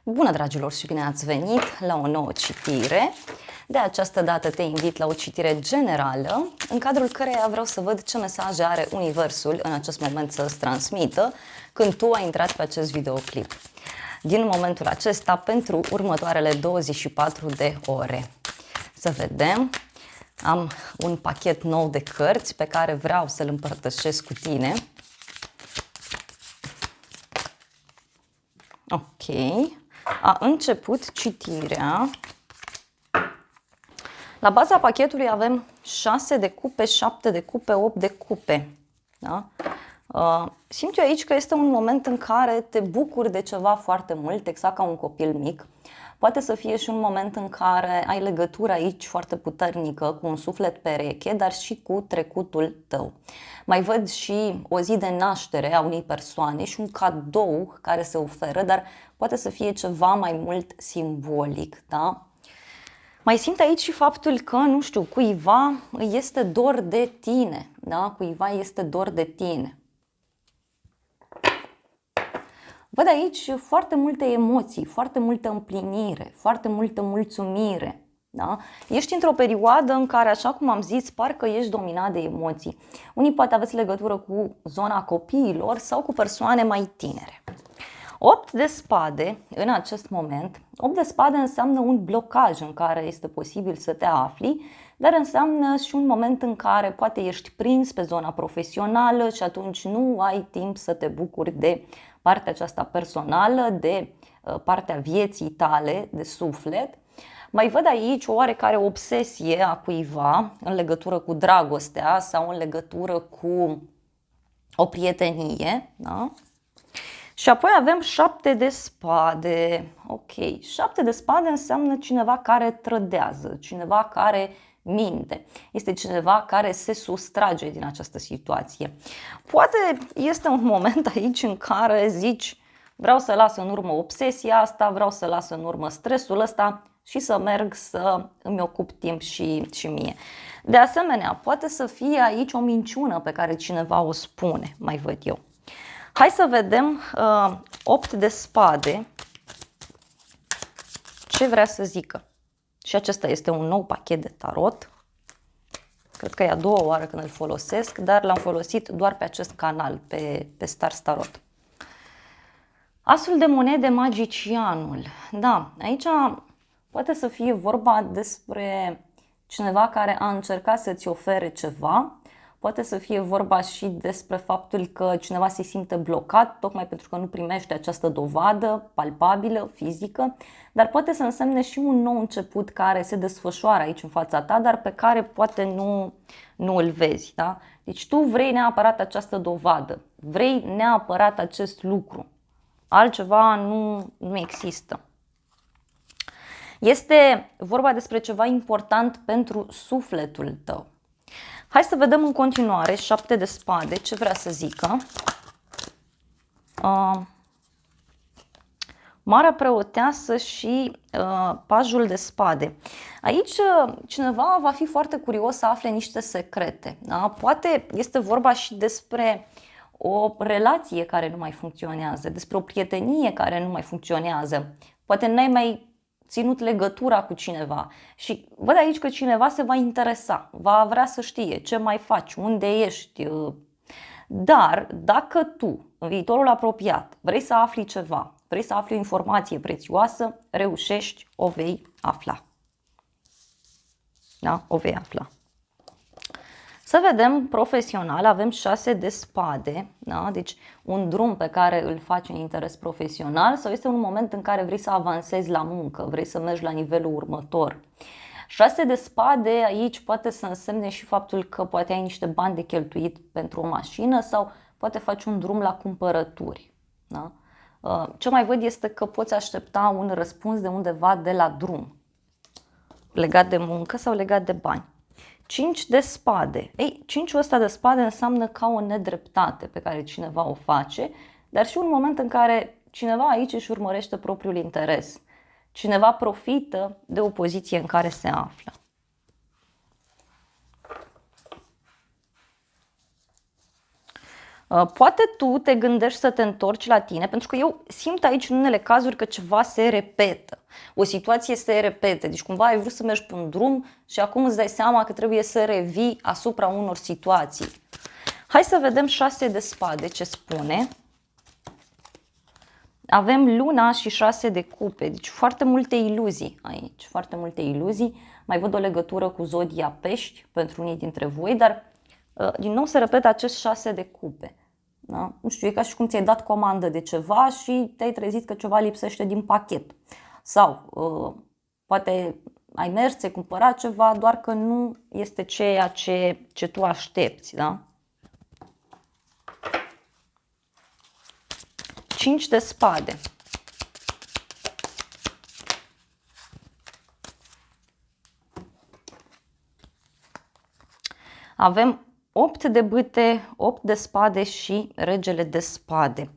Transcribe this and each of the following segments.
Bună, dragilor, și bine ați venit la o nouă citire. De această dată te invit la o citire generală, în cadrul căreia vreau să văd ce mesaje are Universul în acest moment să-ți transmită când tu ai intrat pe acest videoclip. Din momentul acesta, pentru următoarele 24 de ore. Să vedem. Am un pachet nou de cărți pe care vreau să-l împărtășesc cu tine. Ok. A început citirea. La baza pachetului avem 6 de cupe, 7 de cupe, 8 de cupe. Da? Simt eu aici că este un moment în care te bucuri de ceva foarte mult, exact ca un copil mic. Poate să fie și un moment în care ai legătură aici foarte puternică cu un suflet pereche, dar și cu trecutul tău. Mai văd și o zi de naștere a unei persoane și un cadou care se oferă, dar poate să fie ceva mai mult simbolic, da? Mai simt aici și faptul că, nu știu, cuiva îi este dor de tine, da? Cuiva este dor de tine. Văd aici foarte multe emoții, foarte multă împlinire, foarte multă mulțumire. Da? Ești într-o perioadă în care, așa cum am zis, parcă ești dominat de emoții. Unii poate aveți legătură cu zona copiilor sau cu persoane mai tinere. 8 de spade în acest moment. 8 de spade înseamnă un blocaj în care este posibil să te afli, dar înseamnă și un moment în care poate ești prins pe zona profesională și atunci nu ai timp să te bucuri de partea aceasta personală, de partea vieții tale, de suflet. Mai văd aici o oarecare obsesie a cuiva în legătură cu dragostea sau în legătură cu o prietenie, da? Și apoi avem 7 de spade. Ok, 7 de spade înseamnă cineva care trădează, cineva care minte. Este cineva care se sustrage din această situație. Poate este un moment aici în care zici, vreau să las în urmă obsesia asta, vreau să las în urmă stresul ăsta și să merg să îmi ocup timp și mie. De asemenea, poate să fie aici o minciună pe care cineva o spune, mai văd eu. Hai să vedem 8 de spade, ce vrea să zică. Și acesta este un nou pachet de tarot. Cred că e a doua oară când îl folosesc, dar l-am folosit doar pe acest canal, pe Stars Tarot. Asul de monede, magicianul. Da, aici poate să fie vorba despre cineva care a încercat să-ți ofere ceva. Poate să fie vorba și despre faptul că cineva se simte blocat, tocmai pentru că nu primește această dovadă palpabilă, fizică, dar poate să însemne și un nou început care se desfășoară aici în fața ta, dar pe care poate nu îl vezi. Da? Deci tu vrei neapărat această dovadă, vrei neapărat acest lucru, altceva nu există. Este vorba despre ceva important pentru sufletul tău. Hai să vedem în continuare 7 de spade, ce vrea să zică. Marea preoteasă și pajul de spade. Aici cineva va fi foarte curios să afle niște secrete. Da? Poate este vorba și despre o relație care nu mai funcționează, despre o prietenie care nu mai funcționează. Poate n-ai mai ținut legătura cu cineva și văd aici că cineva se va interesa, va vrea să știe ce mai faci, unde ești. Dar dacă tu, în viitorul apropiat, vrei să afli ceva, vrei să afli o informație prețioasă, reușești, o vei afla. Da? O vei afla. Să vedem profesional, avem 6 de spade, da? Deci un drum pe care îl faci în interes profesional sau este un moment în care vrei să avansezi la muncă, vrei să mergi la nivelul următor. 6 de spade aici poate să însemne și faptul că poate ai niște bani de cheltuit pentru o mașină sau poate faci un drum la cumpărături. Da? Ce mai văd este că poți aștepta un răspuns de undeva de la drum, legat de muncă sau legat de bani. 5 de spade. Ei, 5-ul ăsta de spade înseamnă ca o nedreptate pe care cineva o face, dar și un moment în care cineva aici își urmărește propriul interes. Cineva profită de o poziție în care se află. Poate tu te gândești să te întorci la tine, pentru că eu simt aici în unele cazuri că ceva se repetă. O situație se repetă, deci cumva ai vrut să mergi pe un drum și acum îți dai seama că trebuie să revii asupra unor situații. Hai să vedem 6 de spade ce spune. Avem luna și 6 de cupe, deci foarte multe iluzii aici, foarte multe iluzii. Mai văd o legătură cu zodia pești pentru unii dintre voi, dar din nou se repetă acest 6 de cupe. Da? Nu știu, e ca și cum ți-ai dat comandă de ceva și te-ai trezit că ceva lipsește din pachet. Sau poate ai mers, ți-ai cumpărat ceva, doar că nu este ceea ce tu aștepți. Da? 5 de spade. Avem 8 de bâte, 8 de spade și regele de spade.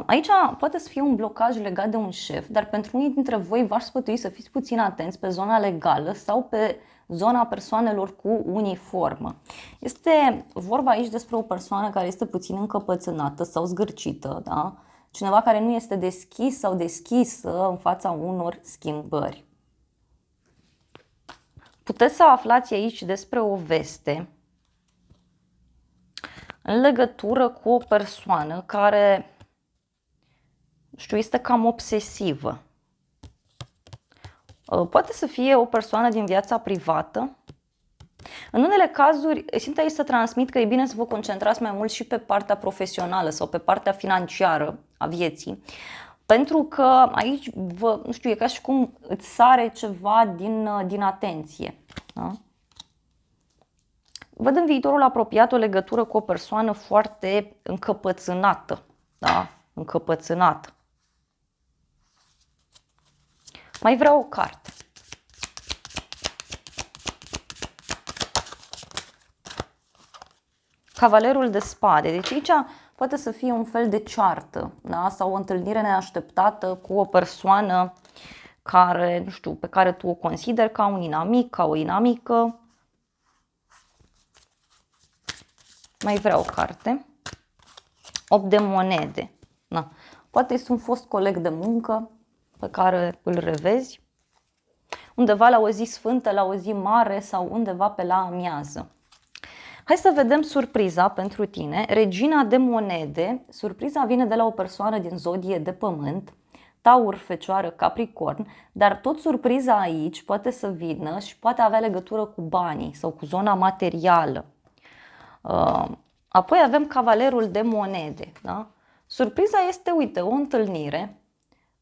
Aici poate să fie un blocaj legat de un șef, dar pentru unii dintre voi v-aș sfătui să fiți puțin atenți pe zona legală sau pe zona persoanelor cu uniformă. Este vorba aici despre o persoană care este puțin încăpățânată sau zgârcită, da? Cineva care nu este deschis sau deschisă în fața unor schimbări. Puteți să aflați aici despre o veste în legătură cu o persoană care, știu, este cam obsesivă. Poate să fie o persoană din viața privată. În unele cazuri, simt aici să transmit că e bine să vă concentrați mai mult și pe partea profesională sau pe partea financiară a vieții. Pentru că aici, nu știu, e ca și cum îți sare ceva din atenție. Da? Văd în viitorul apropiat o legătură cu o persoană foarte încăpățânată. Da? Încăpățânată. Mai vreau o carte. Cavalerul de spade. Deci aici poate să fie un fel de ceartă, da? Sau o întâlnire neașteptată cu o persoană care, nu știu, pe care tu o consideri ca un inamic, ca o inamică. Mai vreau o carte. 8 de monede. Da. Poate este un fost coleg de muncă pe care îl revezi. Undeva la o zi sfântă, la o zi mare sau undeva pe la amiază. Hai să vedem surpriza pentru tine. Regina de monede. Surpriza vine de la o persoană din zodie de pământ, Taur, Fecioară, Capricorn, dar tot surpriza aici poate să vină și poate avea legătură cu banii sau cu zona materială. Apoi avem Cavalerul de monede. Da? Surpriza este, uite, o întâlnire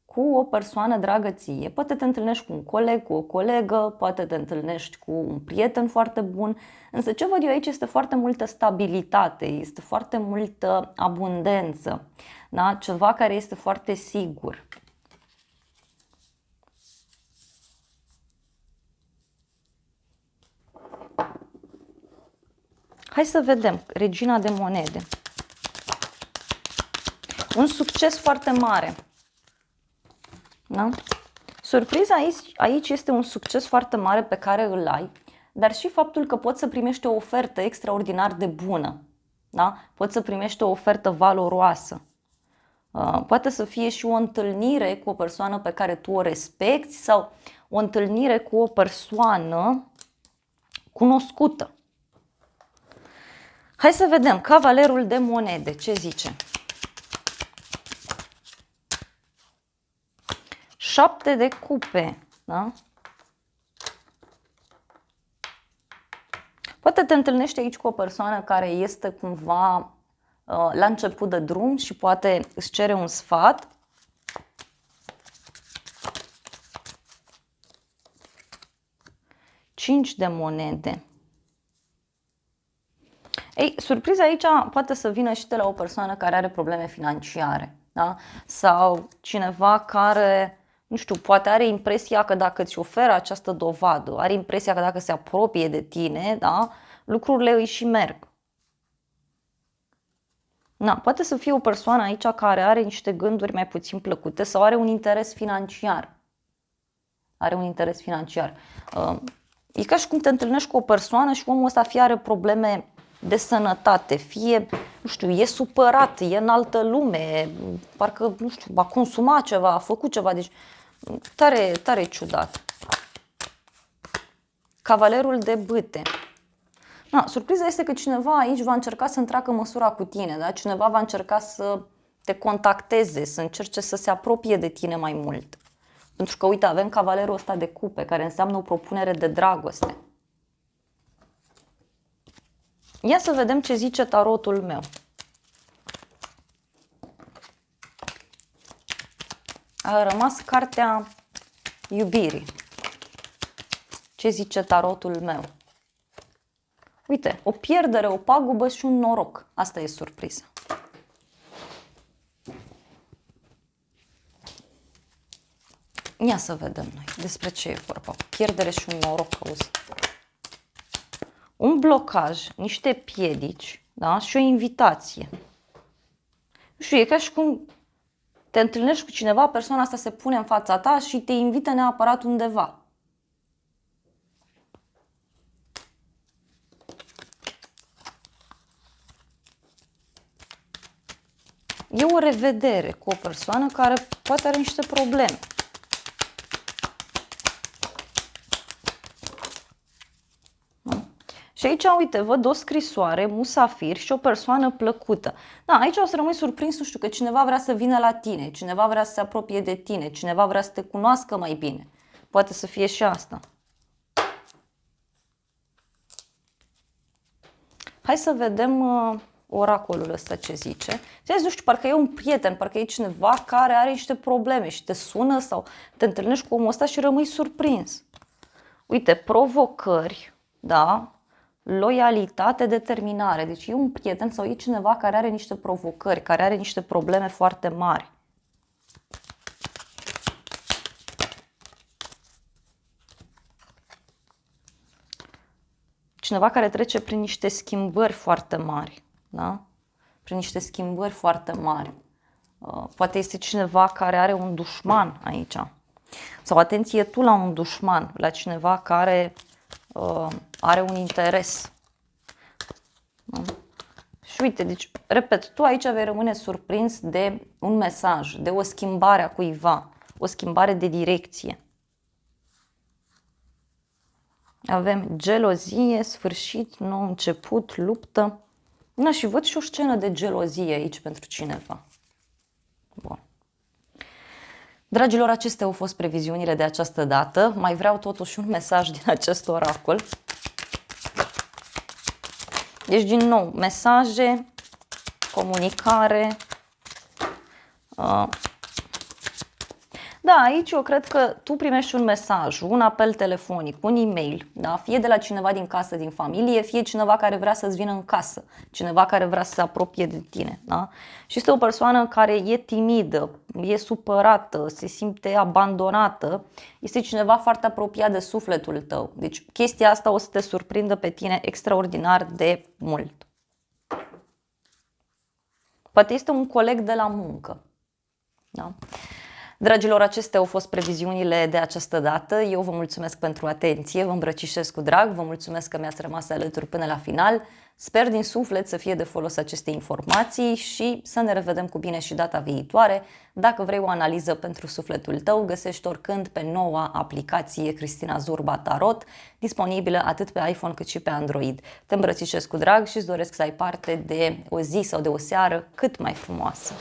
cu o persoană dragă ție. Poate te întâlnești cu un coleg, cu o colegă, poate te întâlnești cu un prieten foarte bun. Însă ce văd eu aici este foarte multă stabilitate, este foarte multă abundență. Da? Ceva care este foarte sigur. Hai să vedem. Regina de monede. Un succes foarte mare. Da? Surpriza aici este un succes foarte mare pe care îl ai, dar și faptul că poți să primești o ofertă extraordinar de bună. Da? Poți să primești o ofertă valoroasă. Poate să fie și o întâlnire cu o persoană pe care tu o respecti sau o întâlnire cu o persoană cunoscută. Hai să vedem. Cavalerul de monede. Ce zice? 7 de cupe. Da? Poate te întâlnești aici cu o persoană care este cumva la început de drum și poate îți cere un sfat. Cinci de monede. Ei, surpriza aici poate să vină și de la o persoană care are probleme financiare. Da? Sau cineva care, nu știu, poate are impresia că dacă îți oferă această dovadă, are impresia că dacă se apropie de tine, da, lucrurile îi și merg. Da, poate să fie o persoană aici care are niște gânduri mai puțin plăcute sau are un interes financiar. Are un interes financiar. E ca și cum te întâlnești cu o persoană și omul ăsta fie are probleme de sănătate, fie, nu știu, e supărat, e în altă lume, parcă, nu știu, a consumat ceva, a făcut ceva, deci tare, tare ciudat. Cavalerul de bâte. Da, surpriza este că cineva aici va încerca să întreacă măsura cu tine, da? Cineva va încerca să te contacteze, să încerce să se apropie de tine mai mult. Pentru că, uite, avem cavalerul ăsta de cupe, care înseamnă o propunere de dragoste. Ia să vedem ce zice tarotul meu. A rămas cartea iubirii. Ce zice tarotul meu? Uite, o pierdere, o pagubă și un noroc. Asta e surpriza. Ia să vedem noi despre ce e vorba. Pierdere și un noroc, auzi. Un blocaj, niște piedici, da? Și o invitație. Nu știu, e ca și cum te întâlnești cu cineva, persoana asta se pune în fața ta și te invită neapărat undeva. E o revedere cu o persoană care poate are niște probleme. Și aici, uite, văd o scrisoare, musafir și o persoană plăcută. Da, aici o să rămâi surprins, nu știu, că cineva vrea să vină la tine, cineva vrea să se apropie de tine, cineva vrea să te cunoască mai bine. Poate să fie și asta. Hai să vedem oracolul ăsta ce zice. Zici, nu știu, parcă e un prieten, parcă e cineva care are niște probleme și te sună sau te întâlnești cu omul ăsta și rămâi surprins. Uite, provocări, da? Loialitate, determinare. Deci e un prieten sau e cineva care are niște provocări, care are niște probleme foarte mari. Cineva care trece prin niște schimbări foarte mari, da? Prin niște schimbări foarte mari. Poate este cineva care are un dușman aici. Sau atenție tu la un dușman, la cineva care are un interes. Da? Și uite, deci, repet, tu aici vei rămâne surprins de un mesaj, de o schimbare a cuiva, o schimbare de direcție. Avem gelozie, sfârșit, nou început, luptă. Na, și văd și o scenă de gelozie aici pentru cineva. Bun. Dragilor, acestea au fost previziunile de această dată. Mai vreau totuși un mesaj din acest oracol. Deci, din nou, mesaje, comunicare. Da, aici eu cred că tu primești un mesaj, un apel telefonic, un e-mail, da? Fie de la cineva din casă, din familie, fie cineva care vrea să-ți vină în casă, cineva care vrea să se apropie de tine. Da? Și este o persoană care e timidă, e supărată, se simte abandonată, este cineva foarte apropiat de sufletul tău. Deci chestia asta o să te surprindă pe tine extraordinar de mult. Poate este un coleg de la muncă. Da? Dragilor, acestea au fost previziunile de această dată. Eu vă mulțumesc pentru atenție, vă îmbrățișez cu drag, vă mulțumesc că mi-ați rămas alături până la final. Sper din suflet să fie de folos aceste informații și să ne revedem cu bine și data viitoare. Dacă vrei o analiză pentru sufletul tău, găsești oricând pe noua aplicație Cristina Zurba Tarot, disponibilă atât pe iPhone cât și pe Android. Te îmbrățișez cu drag și îți doresc să ai parte de o zi sau de o seară cât mai frumoasă.